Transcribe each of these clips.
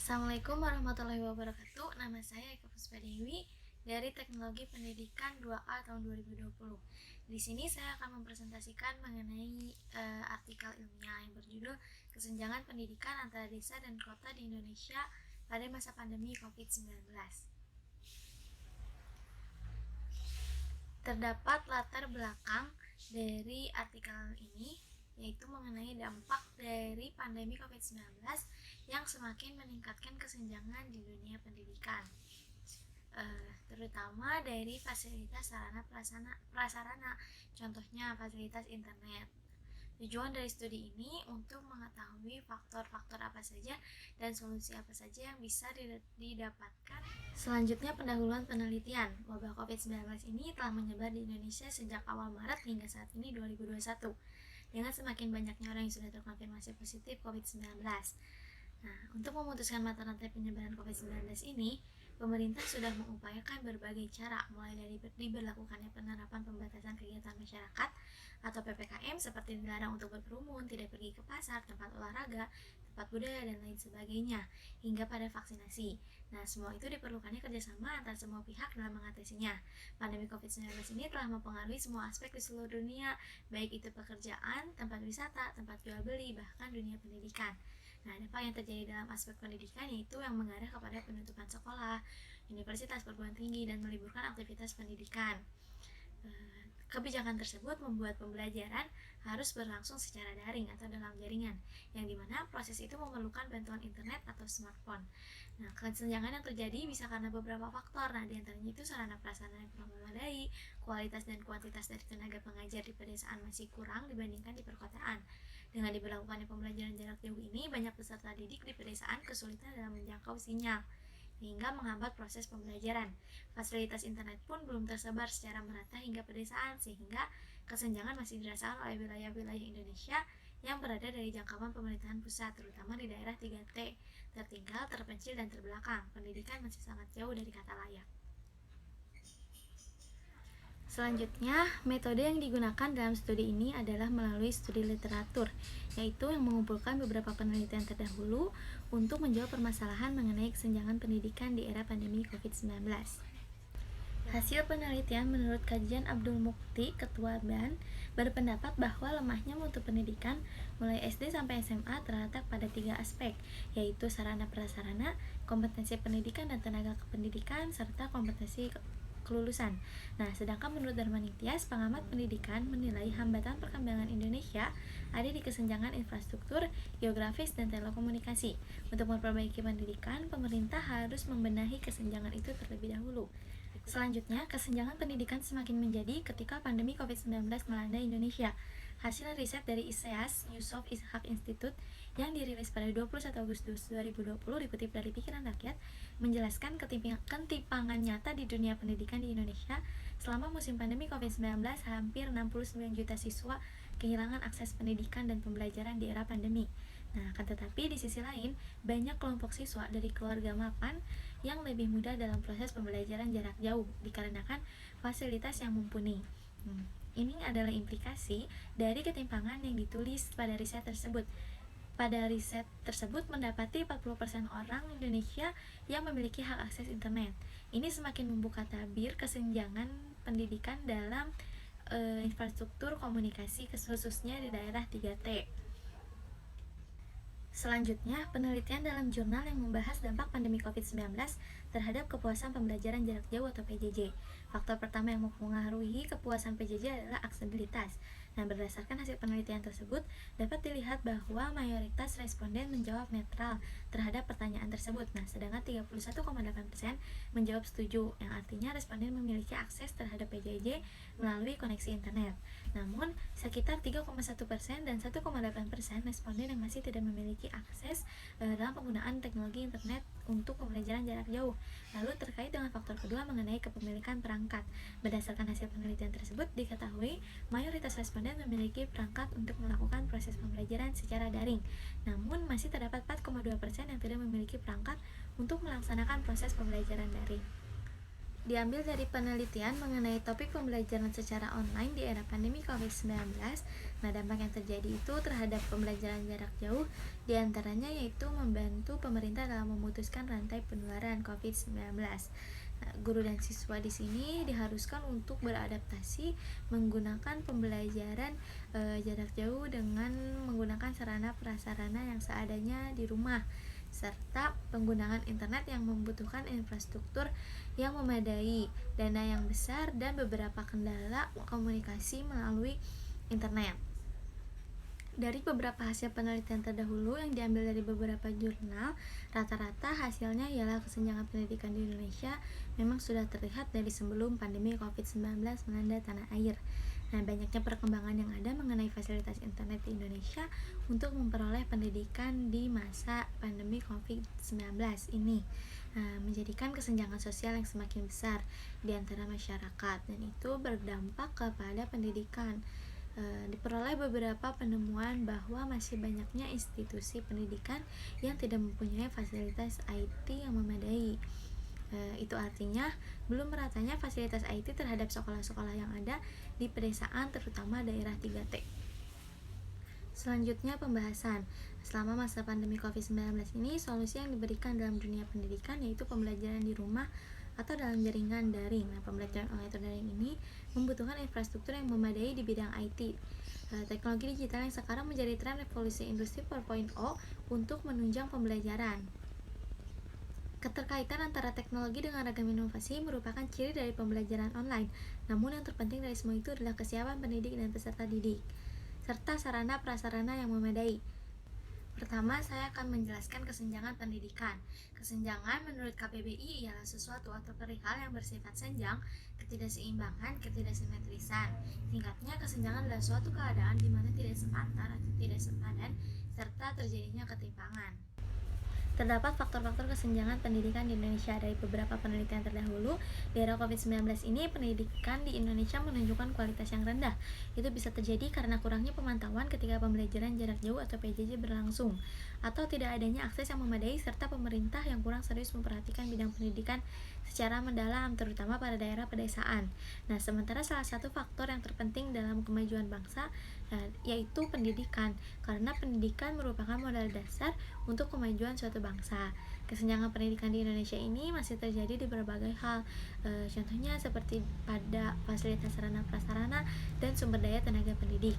Assalamualaikum warahmatullahi wabarakatuh. Nama saya Eka Puspa Dewi dari Teknologi Pendidikan 2A tahun 2020. Di sini saya akan mempresentasikan mengenai artikel ilmiah yang berjudul Kesenjangan Pendidikan Antara Desa dan Kota di Indonesia pada masa pandemi COVID-19. Terdapat latar belakang dari artikel ini, yaitu mengenai dampak dari pandemi COVID-19 yang semakin meningkatkan kesenjangan di dunia pendidikan, terutama dari fasilitas sarana prasarana, contohnya fasilitas internet. Tujuan dari studi ini untuk mengetahui faktor-faktor apa saja dan solusi apa saja yang bisa didapatkan. Selanjutnya, pendahuluan penelitian. Wabah COVID-19 ini telah menyebar di Indonesia sejak awal Maret hingga saat ini 2021, dengan semakin banyaknya orang yang sudah terkonfirmasi positif COVID-19. Nah, untuk memutuskan mata rantai penyebaran COVID-19 ini, pemerintah sudah mengupayakan berbagai cara, mulai dari diberlakukannya penerapan pembatasan kegiatan masyarakat atau PPKM seperti dilarang untuk berkerumun, tidak pergi ke pasar, tempat olahraga, tempat budaya, dan lain sebagainya, hingga pada vaksinasi. Nah, semua itu diperlukannya kerjasama antar semua pihak dalam mengatasinya. Pandemi COVID-19 ini telah mempengaruhi semua aspek di seluruh dunia, baik itu pekerjaan, tempat wisata, tempat jual beli, bahkan dunia pendidikan. Nah, dampak yang terjadi dalam aspek pendidikan yaitu yang mengarah kepada penutupan sekolah, universitas, perguruan tinggi, dan meliburkan aktivitas pendidikan. Kebijakan tersebut membuat pembelajaran harus berlangsung secara daring atau dalam jaringan, yang dimana proses itu memerlukan bantuan internet atau smartphone. Nah, kesenjangan yang terjadi bisa karena beberapa faktor. Nah, diantaranya itu sarana prasarana yang kurang memadai, kualitas dan kuantitas dari tenaga pengajar di pedesaan masih kurang dibandingkan di perkotaan. Dengan diberlakukannya pembelajaran jarak jauh ini, banyak peserta didik di pedesaan kesulitan dalam menjangkau sinyal, hingga menghambat proses pembelajaran. Fasilitas internet pun belum tersebar secara merata hingga pedesaan, sehingga kesenjangan masih dirasakan oleh wilayah-wilayah Indonesia yang berada dari jangkauan pemerintahan pusat, terutama di daerah 3T, tertinggal, terpencil, dan terbelakang. Pendidikan masih sangat jauh dari kata layak. Selanjutnya, metode yang digunakan dalam studi ini adalah melalui studi literatur, yaitu yang mengumpulkan beberapa penelitian terdahulu untuk menjawab permasalahan mengenai kesenjangan pendidikan di era pandemi COVID-19. Hasil penelitian menurut kajian Abdul Mukti, Ketua BAN, berpendapat bahwa lemahnya mutu pendidikan mulai SD sampai SMA terletak pada 3 aspek, yaitu sarana prasarana, kompetensi pendidikan dan tenaga kependidikan, serta kompetensi kelulusan. Nah, sedangkan menurut Darmaning Tias, pengamat pendidikan, menilai hambatan perkembangan Indonesia ada di kesenjangan infrastruktur, geografis, dan telekomunikasi. Untuk memperbaiki pendidikan, pemerintah harus membenahi kesenjangan itu terlebih dahulu. Selanjutnya, kesenjangan pendidikan semakin menjadi ketika pandemi COVID-19 melanda Indonesia. Hasil riset dari ISEAS, Yusof Ishak Institute, yang dirilis pada 21 Agustus 2020 dikutip dari Pikiran Rakyat, menjelaskan ketimpangan nyata di dunia pendidikan di Indonesia. Selama musim pandemi COVID-19, hampir 69 juta siswa kehilangan akses pendidikan dan pembelajaran di era pandemi. Nah, akan tetapi di sisi lain, banyak kelompok siswa dari keluarga mapan yang lebih mudah dalam proses pembelajaran jarak jauh dikarenakan fasilitas yang mumpuni. Ini adalah implikasi dari ketimpangan yang ditulis pada riset tersebut. Pada riset tersebut mendapati 40% orang Indonesia yang memiliki hak akses internet. Ini semakin membuka tabir kesenjangan pendidikan dalam infrastruktur komunikasi, khususnya di daerah 3T. Selanjutnya, penelitian dalam jurnal yang membahas dampak pandemi COVID-19 terhadap kepuasan pembelajaran jarak jauh atau PJJ. Faktor pertama yang mempengaruhi kepuasan PJJ adalah aksesibilitas. Nah, berdasarkan hasil penelitian tersebut, dapat dilihat bahwa mayoritas responden menjawab netral terhadap pertanyaan tersebut. Nah, sedangkan 31,8% menjawab setuju, yang artinya responden memiliki akses terhadap PJJ melalui koneksi internet. Namun, sekitar 3,1% dan 1,8% responden yang masih tidak memiliki akses dalam penggunaan teknologi internet untuk pembelajaran jarak jauh. Lalu terkait dengan faktor kedua mengenai kepemilikan perangkat. Berdasarkan hasil penelitian tersebut, diketahui mayoritas responden memiliki perangkat untuk melakukan proses pembelajaran secara daring. Namun, masih terdapat 4,2% yang tidak memiliki perangkat untuk melaksanakan proses pembelajaran daring. Diambil dari penelitian mengenai topik pembelajaran secara online di era pandemi COVID-19. Nah, dampak yang terjadi itu terhadap pembelajaran jarak jauh diantaranya yaitu membantu pemerintah dalam memutuskan rantai penularan COVID-19. Nah, guru dan siswa di sini diharuskan untuk beradaptasi menggunakan pembelajaran jarak jauh dengan menggunakan sarana prasarana yang seadanya di rumah, serta penggunaan internet yang membutuhkan infrastruktur yang memadai, dana yang besar, dan beberapa kendala komunikasi melalui internet. Dari beberapa hasil penelitian terdahulu yang diambil dari beberapa jurnal, rata-rata hasilnya ialah kesenjangan pendidikan di Indonesia memang sudah terlihat dari sebelum pandemi COVID-19 melanda tanah air. Nah, banyaknya perkembangan yang ada mengenai fasilitas internet di Indonesia untuk memperoleh pendidikan di masa pandemi COVID-19 ini menjadikan kesenjangan sosial yang semakin besar di antara masyarakat, dan itu berdampak kepada pendidikan. Diperoleh beberapa penemuan bahwa masih banyaknya institusi pendidikan yang tidak mempunyai fasilitas IT yang memadai. Itu artinya belum meratanya fasilitas IT terhadap sekolah-sekolah yang ada di pedesaan, terutama daerah 3T. Selanjutnya pembahasan. Selama masa pandemi COVID-19 ini, solusi yang diberikan dalam dunia pendidikan yaitu pembelajaran di rumah atau dalam jaringan daring. Nah, pembelajaran online atau daring ini membutuhkan infrastruktur yang memadai di bidang IT. Teknologi digital yang sekarang menjadi tren revolusi industri 4.0 untuk menunjang pembelajaran. Keterkaitan antara teknologi dengan ragam inovasi merupakan ciri dari pembelajaran online. Namun yang terpenting dari semua itu adalah kesiapan pendidik dan peserta didik, serta sarana prasarana yang memadai. Pertama, saya akan menjelaskan kesenjangan pendidikan. Kesenjangan menurut KBBI ialah sesuatu atau perihal yang bersifat senjang, ketidakseimbangan, ketidaksimetrisan. Singkatnya, kesenjangan adalah suatu keadaan di mana tidak sepantar atau tidak sepadan, serta terjadinya ketimpangan. Terdapat faktor-faktor kesenjangan pendidikan di Indonesia. Dari beberapa penelitian terdahulu, di era COVID-19 ini, pendidikan di Indonesia menunjukkan kualitas yang rendah. Itu bisa terjadi karena kurangnya pemantauan ketika pembelajaran jarak jauh atau PJJ berlangsung, atau tidak adanya akses yang memadai, serta pemerintah yang kurang serius memperhatikan bidang pendidikan secara mendalam, terutama pada daerah pedesaan. Nah, sementara salah satu faktor yang terpenting dalam kemajuan bangsa yaitu pendidikan, karena pendidikan merupakan modal dasar untuk kemajuan suatu bangsa. Kesenjangan pendidikan di Indonesia ini masih terjadi di berbagai hal, contohnya seperti pada fasilitas sarana prasarana dan sumber daya tenaga pendidik.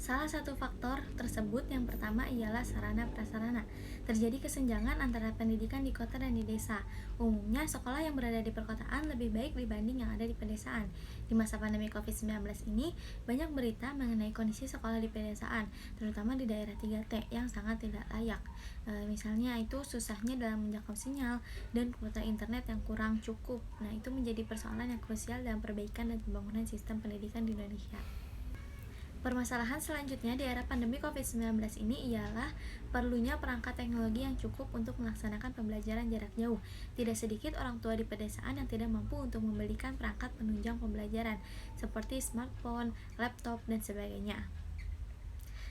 Salah satu faktor tersebut yang pertama ialah sarana prasarana. Terjadi kesenjangan antara pendidikan di kota dan di desa. Umumnya sekolah yang berada di perkotaan lebih baik dibanding yang ada di pedesaan. Di masa pandemi COVID-19 ini, banyak berita mengenai kondisi sekolah di pedesaan, terutama di daerah 3T yang sangat tidak layak. Misalnya itu susahnya dalam menjangkau sinyal dan kuota internet yang kurang cukup. Nah, itu menjadi persoalan yang krusial dalam perbaikan dan pembangunan sistem pendidikan di Indonesia. Permasalahan selanjutnya di era pandemi COVID-19 ini ialah perlunya perangkat teknologi yang cukup untuk melaksanakan pembelajaran jarak jauh. Tidak sedikit orang tua di pedesaan yang tidak mampu untuk membelikan perangkat penunjang pembelajaran seperti smartphone, laptop, dan sebagainya.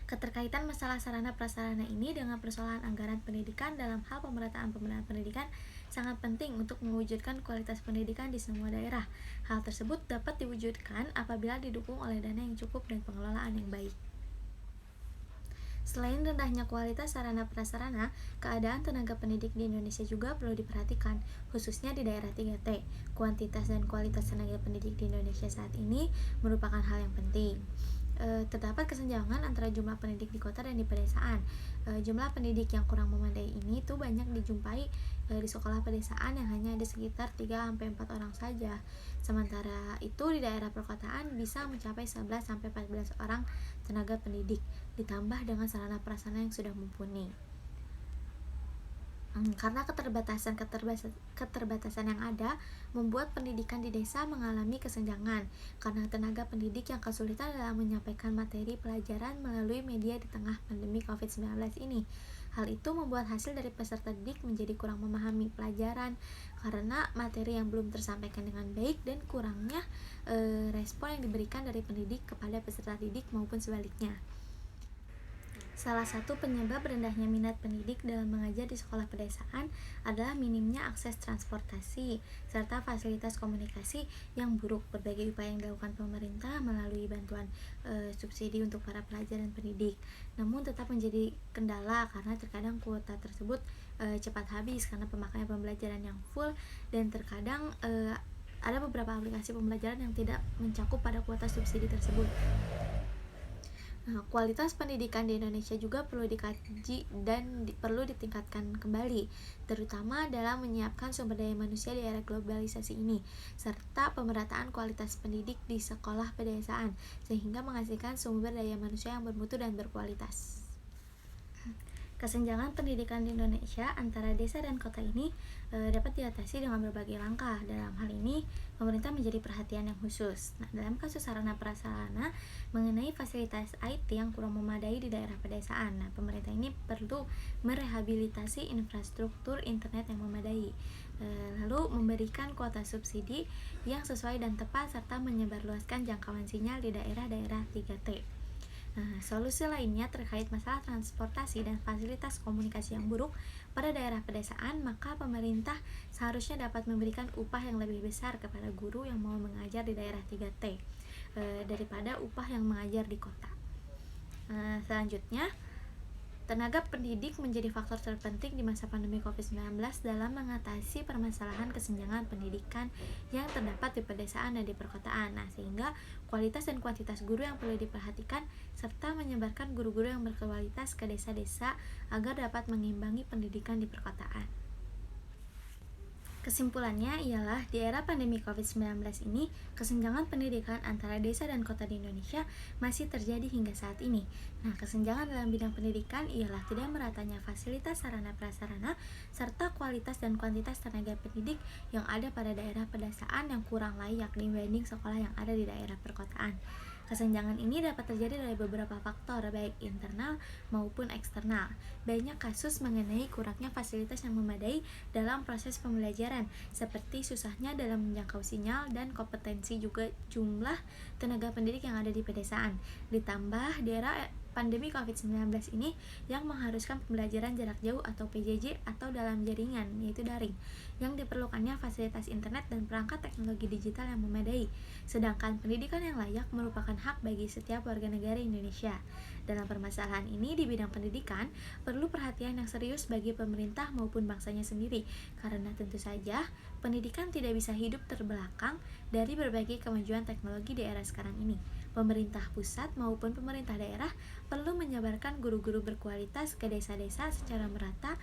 Keterkaitan masalah sarana prasarana ini dengan persoalan anggaran pendidikan dalam hal pemerataan pembenahan pendidikan sangat penting untuk mewujudkan kualitas pendidikan di semua daerah. Hal tersebut dapat diwujudkan apabila didukung oleh dana yang cukup dan pengelolaan yang baik. Selain rendahnya kualitas sarana prasarana, keadaan tenaga pendidik di Indonesia juga perlu diperhatikan, khususnya di daerah 3T. Kuantitas dan kualitas tenaga pendidik di Indonesia saat ini merupakan hal yang penting. Terdapat kesenjangan antara jumlah pendidik di kota dan di pedesaan. Jumlah pendidik yang kurang memadai ini tuh banyak dijumpai di sekolah pedesaan yang hanya ada sekitar 3-4 orang saja. Sementara itu di daerah perkotaan bisa mencapai 11-14 orang tenaga pendidik, ditambah dengan sarana prasarana yang sudah mumpuni. Karena keterbatasan yang ada membuat pendidikan di desa mengalami kesenjangan karena tenaga pendidik yang kesulitan dalam menyampaikan materi pelajaran melalui media di tengah pandemi COVID-19 ini. Hal itu membuat hasil dari peserta didik menjadi kurang memahami pelajaran karena materi yang belum tersampaikan dengan baik dan kurangnya respon yang diberikan dari pendidik kepada peserta didik maupun sebaliknya. Salah satu penyebab rendahnya minat pendidik dalam mengajar di sekolah pedesaan adalah minimnya akses transportasi serta fasilitas komunikasi yang buruk. Berbagai upaya yang dilakukan pemerintah melalui bantuan subsidi untuk para pelajar dan pendidik, namun tetap menjadi kendala karena terkadang kuota tersebut cepat habis karena pemakaian pembelajaran yang full, dan terkadang ada beberapa aplikasi pembelajaran yang tidak mencakup pada kuota subsidi tersebut. Nah, kualitas pendidikan di Indonesia juga perlu dikaji dan perlu ditingkatkan kembali, terutama dalam menyiapkan sumber daya manusia di era globalisasi ini, serta pemerataan kualitas pendidik di sekolah pedesaan, sehingga menghasilkan sumber daya manusia yang bermutu dan berkualitas. Kesenjangan pendidikan di Indonesia antara desa dan kota ini dapat diatasi dengan berbagai langkah. Dalam hal ini, pemerintah menjadi perhatian yang khusus. Nah, dalam kasus sarana prasarana mengenai fasilitas IT yang kurang memadai di daerah pedesaan, nah, pemerintah ini perlu merehabilitasi infrastruktur internet yang memadai, lalu memberikan kuota subsidi yang sesuai dan tepat, serta menyebarluaskan jangkauan sinyal di daerah-daerah 3T. Nah, solusi lainnya terkait masalah transportasi dan fasilitas komunikasi yang buruk pada daerah pedesaan, maka pemerintah seharusnya dapat memberikan upah yang lebih besar kepada guru yang mau mengajar di daerah 3T daripada upah yang mengajar di kota. Selanjutnya, tenaga pendidik menjadi faktor terpenting di masa pandemi COVID-19 dalam mengatasi permasalahan kesenjangan pendidikan yang terdapat di pedesaan dan di perkotaan. Nah, sehingga kualitas dan kuantitas guru yang perlu diperhatikan serta menyebarkan guru-guru yang berkualitas ke desa-desa agar dapat mengimbangi pendidikan di perkotaan. Kesimpulannya ialah di era pandemi COVID-19 ini, kesenjangan pendidikan antara desa dan kota di Indonesia masih terjadi hingga saat ini. Nah, kesenjangan dalam bidang pendidikan ialah tidak meratanya fasilitas sarana prasarana serta kualitas dan kuantitas tenaga pendidik yang ada pada daerah pedesaan yang kurang layak dibanding sekolah yang ada di daerah perkotaan. Kesenjangan ini dapat terjadi dari beberapa faktor, baik internal maupun eksternal. Banyak kasus mengenai kurangnya fasilitas yang memadai dalam proses pembelajaran, seperti susahnya dalam menjangkau sinyal dan kompetensi juga jumlah tenaga pendidik yang ada di pedesaan. Ditambah di era pandemi COVID-19 ini yang mengharuskan pembelajaran jarak jauh atau PJJ atau dalam jaringan, yaitu daring, yang diperlukannya fasilitas internet dan perangkat teknologi digital yang memadai. Sedangkan pendidikan yang layak merupakan hak bagi setiap warga negara Indonesia. Dalam permasalahan ini di bidang pendidikan, perlu perhatian yang serius bagi pemerintah maupun bangsanya sendiri, karena tentu saja pendidikan tidak bisa hidup terbelakang dari berbagai kemajuan teknologi di era sekarang ini. Pemerintah pusat maupun pemerintah daerah perlu menyebarkan guru-guru berkualitas ke desa-desa secara merata,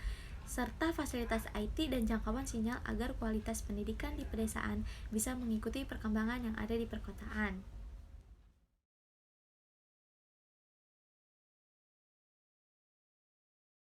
serta fasilitas IT dan jangkauan sinyal agar kualitas pendidikan di pedesaan bisa mengikuti perkembangan yang ada di perkotaan.